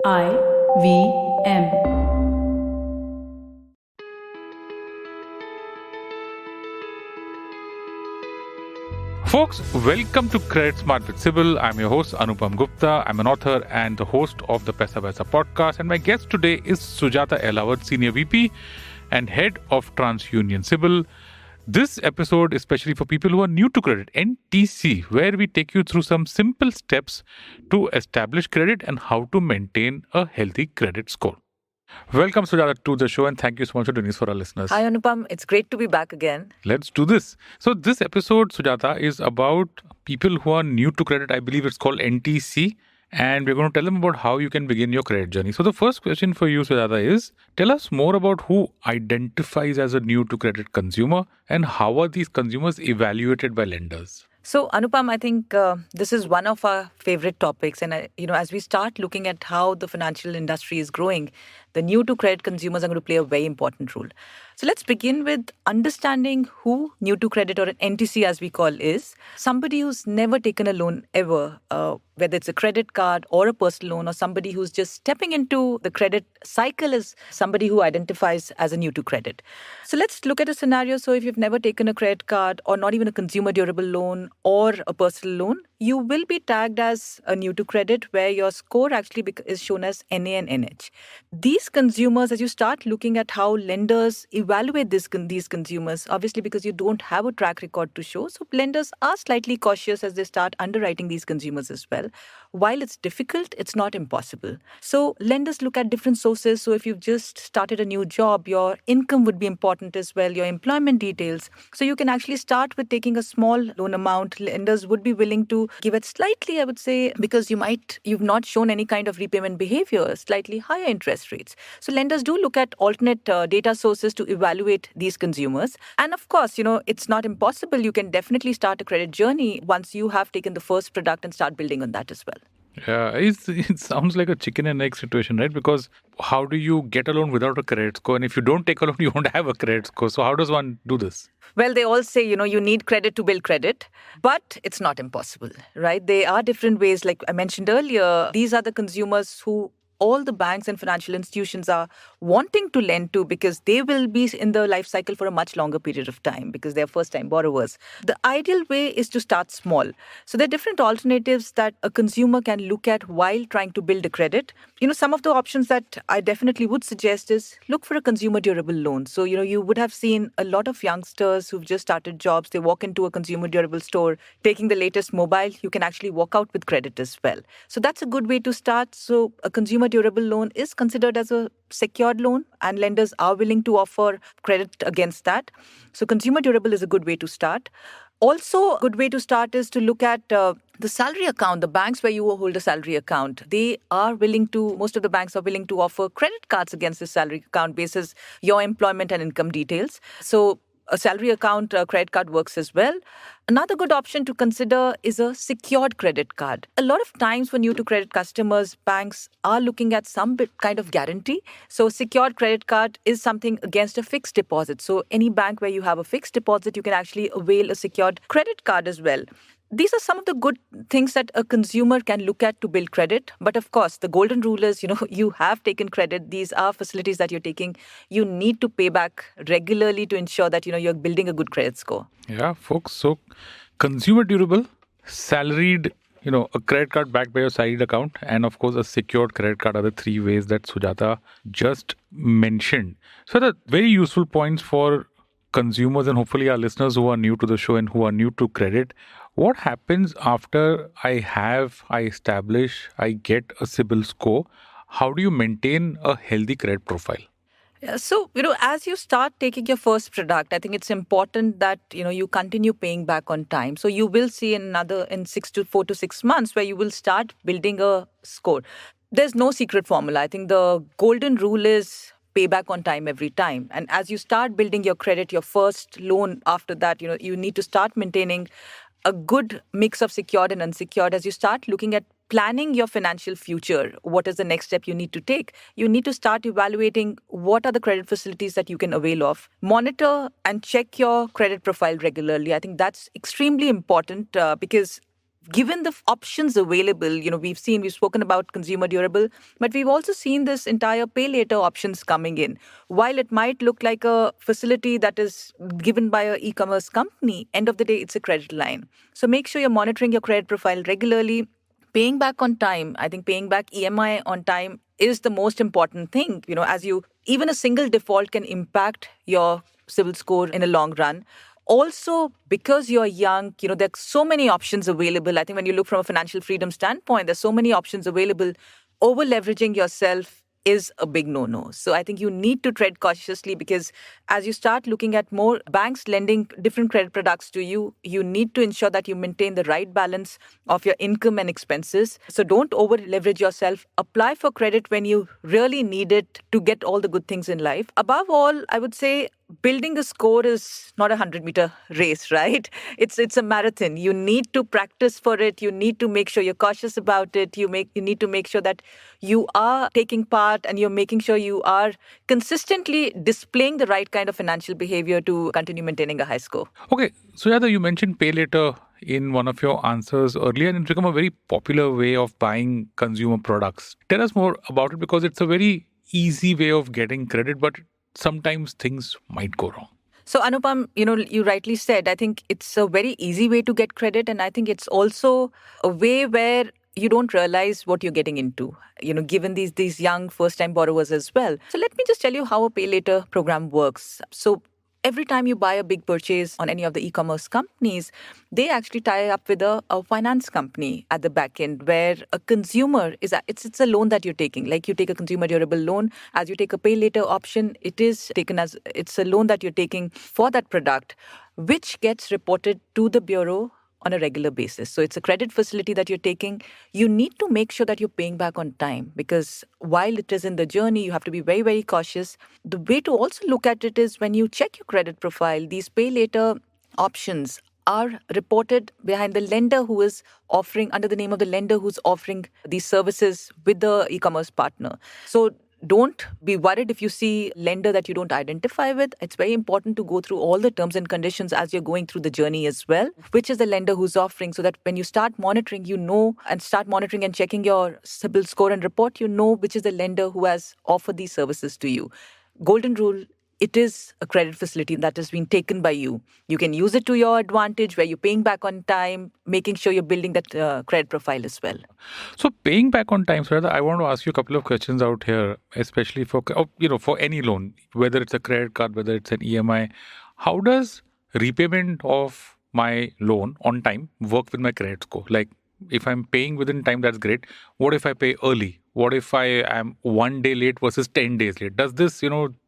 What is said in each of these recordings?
IVM. Folks, welcome to Credit Smart with CIBIL. I'm your host, Anupam Gupta. I'm an author and the host of the Paisa Vaisa Podcast. And my guest today is Sujata Ahlawat, Senior VP and Head of Union CIBIL. This episode is especially for people who are new to credit, NTC, where we take you through some simple steps to establish credit and how to maintain a healthy credit score. Welcome, Sujata, to the show, and thank you so much for doing this for our listeners. Hi, Anupam. It's great to be back again. Let's do this. So this episode, Sujata, is about people who are new to credit. I believe it's called NTC. And we're going to tell them about how you can begin your credit journey. So the first question for you, Sujata, is tell us more about who identifies as a new to credit consumer and how are these consumers evaluated by lenders? So, Anupam, I think this is one of our favorite topics. And, as we start looking at how the financial industry is growing, the new to credit consumers are going to play a very important role. So let's begin with understanding who new to credit, or an NTC as we call, is. Somebody who's never taken a loan ever, whether it's a credit card or a personal loan, or somebody who's just stepping into the credit cycle, is somebody who identifies as a new to credit. So let's look at a scenario. So if you've never taken a credit card or not even a consumer durable loan or a personal loan, you will be tagged as a new to credit, where your score actually is shown as NA and NH. These consumers, as you start looking at how lenders evaluate these consumers, obviously because you don't have a track record to show, so lenders are slightly cautious as they start underwriting these consumers as well. While it's difficult, it's not impossible. So lenders look at different sources. So if you've just started a new job, your income would be important as well, your employment details. So you can actually start with taking a small loan amount. Lenders would be willing to give it slightly, I would say, because you've not shown any kind of repayment behavior, slightly higher interest rates. So lenders do look at alternate data sources to evaluate these consumers. And of course, it's not impossible. You can definitely start a credit journey once you have taken the first product and start building on that as well. Yeah, it sounds like a chicken and egg situation, right? Because how do you get a loan without a credit score? And if you don't take a loan, you won't have a credit score. So how does one do this? Well, they all say, you need credit to build credit, but it's not impossible, right? There are different ways. Like I mentioned earlier, these are the consumers who all the banks and financial institutions are wanting to lend to, because they will be in the life cycle for a much longer period of time because they're first-time borrowers. The ideal way is to start small. So there are different alternatives that a consumer can look at while trying to build a credit. Some of the options that I definitely would suggest is look for a consumer durable loan. So, you would have seen a lot of youngsters who've just started jobs. They walk into a consumer durable store, taking the latest mobile. You can actually walk out with credit as well. So that's a good way to start. So a consumer durable loan is considered as a secured loan, and lenders are willing to offer credit against that. So consumer durable is a good way to start. Also, a good way to start is to look at the salary account. The banks where you hold a salary account, most of the banks are willing to offer credit cards against the salary account basis your employment and income details. So a salary account credit card works as well. Another good option to consider is a secured credit card. A lot of times for new to credit customers, banks are looking at some kind of guarantee. So a secured credit card is something against a fixed deposit. So any bank where you have a fixed deposit, you can actually avail a secured credit card as well. These are some of the good things that a consumer can look at to build credit. But of course, the golden rule is, you have taken credit. These are facilities that you're taking. You need to pay back regularly to ensure that, you're building a good credit score. Yeah, folks. So consumer durable, salaried, a credit card backed by your salaried account, and of course, a secured credit card are the three ways that Sujata just mentioned. So the very useful points for consumers and hopefully our listeners who are new to the show and who are new to credit. What happens after I establish, I get a CIBIL score? How do you maintain a healthy credit profile? Yeah, so, as you start taking your first product, I think it's important that, you continue paying back on time. So you will see in 4 to 6 months where you will start building a score. There's no secret formula. I think the golden rule is pay back on time every time. And as you start building your credit, your first loan after that, you need to start maintaining a good mix of secured and unsecured. As you start looking at planning your financial future, what is the next step you need to take? You need to start evaluating what are the credit facilities that you can avail of. Monitor and check your credit profile regularly. I think that's extremely important because given the options available, we've spoken about consumer durable, but we've also seen this entire pay later options coming in. While it might look like a facility that is given by an e-commerce company, end of the day, it's a credit line. So make sure you're monitoring your credit profile regularly, paying back on time. I think paying back EMI on time is the most important thing. Even a single default can impact your CIBIL score in a long run. Also, because you're young, there's so many options available. I think when you look from a financial freedom standpoint, there's so many options available. Over leveraging yourself is a big no-no. So I think you need to tread cautiously, because as you start looking at more banks lending different credit products to you, you need to ensure that you maintain the right balance of your income and expenses. So don't over leverage yourself. Apply for credit when you really need it to get all the good things in life. Above all, I would say building a score is not a 100-meter race, right? It's a marathon. You need to practice for it. You need to make sure you're cautious about it. You need to make sure that you are taking part and you're making sure you are consistently displaying the right kind of financial behavior to continue maintaining a high score. Okay, Sujata, you mentioned pay later in one of your answers earlier, and it's become a very popular way of buying consumer products. Tell us more about it, because it's a very easy way of getting credit, but sometimes things might go wrong. So Anupam, you rightly said, I think it's a very easy way to get credit. And I think it's also a way where you don't realize what you're getting into, given these young first-time borrowers as well. So let me just tell you how a pay later program works. So every time you buy a big purchase on any of the e-commerce companies, they actually tie up with a finance company at the back end, where a consumer it's a loan that you're taking. Like you take a consumer durable loan, as you take a pay later option, it is taken as it's a loan that you're taking for that product, which gets reported to the bureau on a regular basis. So it's a credit facility that you're taking. You need to make sure that you're paying back on time, because while it is in the journey, you have to be very, very cautious. The way to also look at it is when you check your credit profile, these pay later options are reported behind the lender who is offering, under the name of the lender who's offering these services with the e-commerce partner. So don't be worried if you see lender that you don't identify with. It's very important to go through all the terms and conditions as you're going through the journey as well, which is the lender who's offering, so that when you start monitoring, and checking your CIBIL score and report, which is the lender who has offered these services to you. Golden rule: it is a credit facility that has been taken by you. You can use it to your advantage, where you're paying back on time, making sure you're building that credit profile as well. So paying back on time, Sujata, I want to ask you a couple of questions out here, especially for any loan, whether it's a credit card, whether it's an EMI. How does repayment of my loan on time work with my credit score? Like, if I'm paying within time, that's great. What if I pay early? What if I am 1 day late versus 10 days late? Does this,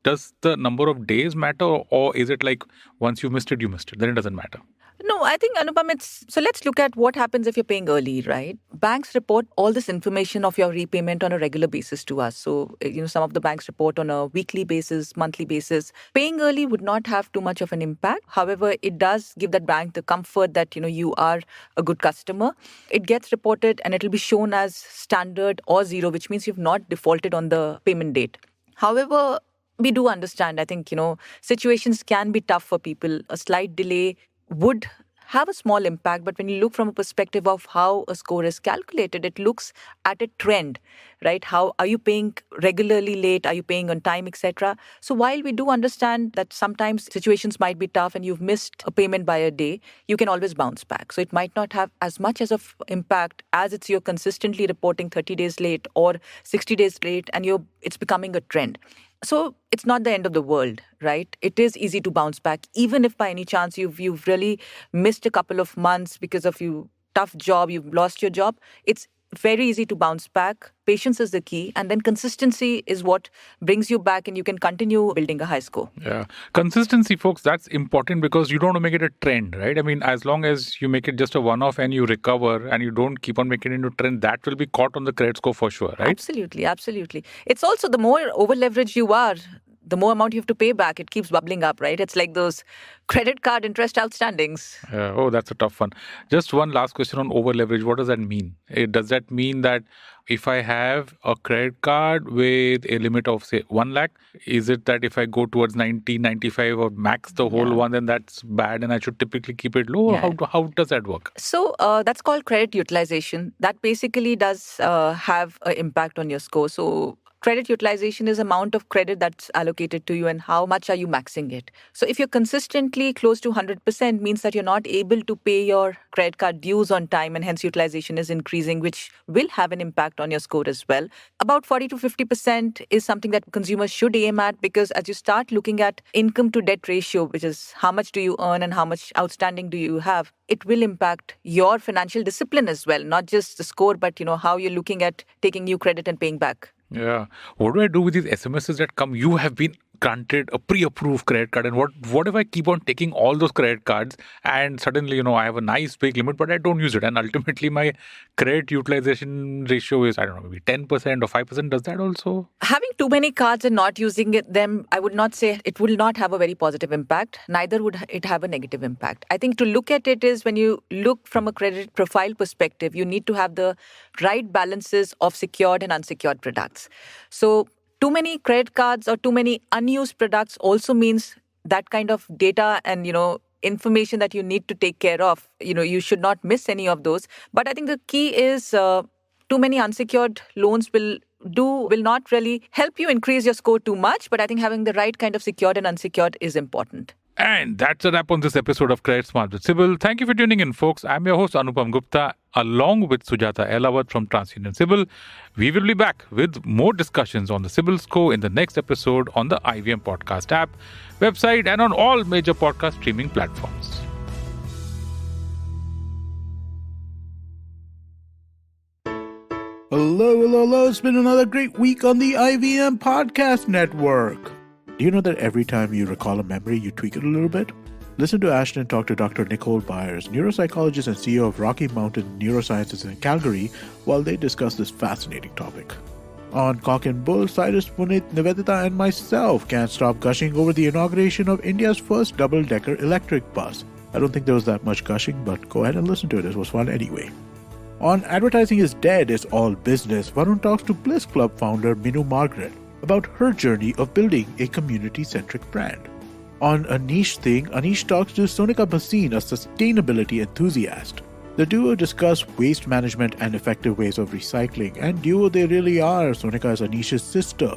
does the number of days matter? Or is it like once you missed it, then it doesn't matter? No, I think, Anupam, so let's look at what happens if you're paying early, right? Banks report all this information of your repayment on a regular basis to us. So, some of the banks report on a weekly basis, monthly basis. Paying early would not have too much of an impact. However, it does give that bank the comfort that, you are a good customer. It gets reported and it'll be shown as standard or zero, which means you've not defaulted on the payment date. However, we do understand, I think, situations can be tough for people. A slight delay would have a small impact, but when you look from a perspective of how a score is calculated, it looks at a trend, right? How are you paying regularly late? Are you paying on time, etc.? So while we do understand that sometimes situations might be tough and you've missed a payment by a day, you can always bounce back. So it might not have as much as of impact as you're consistently reporting 30 days late or 60 days late, and it's becoming a trend. So it's not the end of the world, right? It is easy to bounce back, even if by any chance you've really missed a couple of months because of tough job, you've lost your job. It's very easy to bounce back. Patience is the key. And then consistency is what brings you back, and you can continue building a high score. Yeah. Consistency, folks, that's important, because you don't want to make it a trend, right? I mean, as long as you make it just a one-off and you recover and you don't keep on making it into a trend, that will be caught on the credit score for sure, right? Absolutely, absolutely. It's also the more over-leveraged you are, the more amount you have to pay back. It keeps bubbling up, right? It's like those credit card interest outstandings. Oh, that's a tough one. Just one last question on over leverage. What does that mean? Does that mean that If I have a credit card with a limit of say 1 lakh, is it that if I go towards 90, 95 or max the whole one, then that's bad and I should typically keep it low? Yeah. How does that work? So that's called credit utilization. That basically does have an impact on your score. So credit utilization is amount of credit that's allocated to you and how much are you maxing it. So if you're consistently close to 100%, means that you're not able to pay your credit card dues on time and hence utilization is increasing, which will have an impact on your score as well. About 40 to 50% is something that consumers should aim at, because as you start looking at income to debt ratio, which is how much do you earn and how much outstanding do you have, it will impact your financial discipline as well, not just the score, but how you're looking at taking new credit and paying back. Yeah. What do I do with these SMSs that come? You have been granted a pre-approved credit card, and what if I keep on taking all those credit cards and suddenly I have a nice big limit but I don't use it, and ultimately my credit utilization ratio is, I don't know, maybe 10% or 5%. Does that also? Having too many cards and not using them, I would not say it will not have a very positive impact. Neither would it have a negative impact. I think to look at it is, when you look from a credit profile perspective, you need to have the right balances of secured and unsecured products. So too many credit cards or too many unused products also means that kind of data and, information that you need to take care of. You should not miss any of those. But I think the key is too many unsecured loans will not really help you increase your score too much. But I think having the right kind of secured and unsecured is important. And that's a wrap on this episode of Credit Smart with CIBIL. Thank you for tuning in, folks. I'm your host, Anupam Gupta, along with Sujata Ahlawat from Union CIBIL. We will be back with more discussions on the CIBIL score in the next episode on the IVM Podcast app, website, and on all major podcast streaming platforms. Hello. It's been another great week on the IVM Podcast Network. Do you know that every time you recall a memory, you tweak it a little bit? Listen to Ashton talk to Dr. Nicole Byers, neuropsychologist and CEO of Rocky Mountain Neurosciences in Calgary, while they discuss this fascinating topic. On Cock and Bull, Cyrus, Puneet, Nivedita, and myself can't stop gushing over the inauguration of India's first double-decker electric bus. I don't think there was that much gushing, but go ahead and listen to it. It was fun anyway. On Advertising is Dead is All Business, Varun talks to Bliss Club founder Minu Margaret about her journey of building a community-centric brand. On A Niche Thing, Anish talks to Sonika Bhasin, a sustainability enthusiast. The duo discuss waste management and effective ways of recycling, and duo they really are. Sonika is Anish's sister.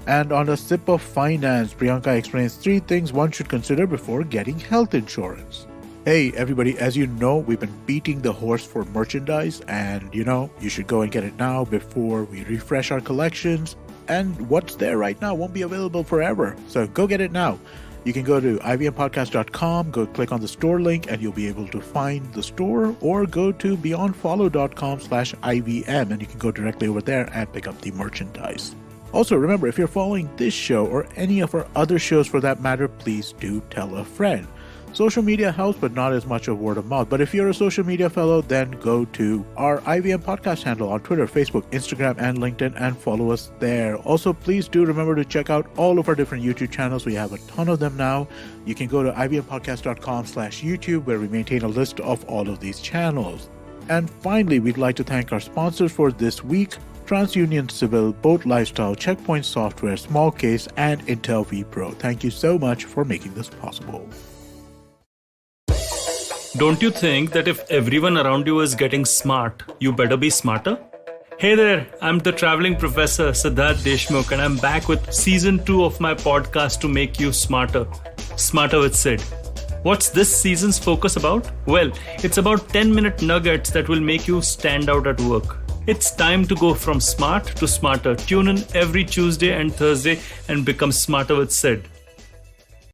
And on A Sip of Finance, Priyanka explains 3 things one should consider before getting health insurance. Hey everybody, as you know, we've been beating the horse for merchandise, and you should go and get it now before we refresh our collections. And what's there right now won't be available forever. So go get it now. You can go to ivmpodcast.com, go click on the store link, and you'll be able to find the store, or go to beyondfollow.com/IVM, and you can go directly over there and pick up the merchandise. Also, remember, if you're following this show or any of our other shows for that matter, please do tell a friend. Social media helps, but not as much of word of mouth. But if you're a social media fellow, then go to our IVM podcast handle on Twitter, Facebook, Instagram, and LinkedIn and follow us there. Also, please do remember to check out all of our different YouTube channels. We have a ton of them now. You can go to ivmpodcast.com/YouTube, where we maintain a list of all of these channels. And finally, we'd like to thank our sponsors for this week: Union CIBIL, Boat Lifestyle, Checkpoint Software, Small Case, and Intel vPro. Thank you so much for making this possible. Don't you think that if everyone around you is getting smart, you better be smarter? Hey there, I'm the traveling professor Siddharth Deshmukh, and I'm back with season 2 of my podcast to make you smarter. Smarter with Sid. What's this season's focus about? Well, it's about 10-minute nuggets that will make you stand out at work. It's time to go from smart to smarter. Tune in every Tuesday and Thursday and become smarter with Sid.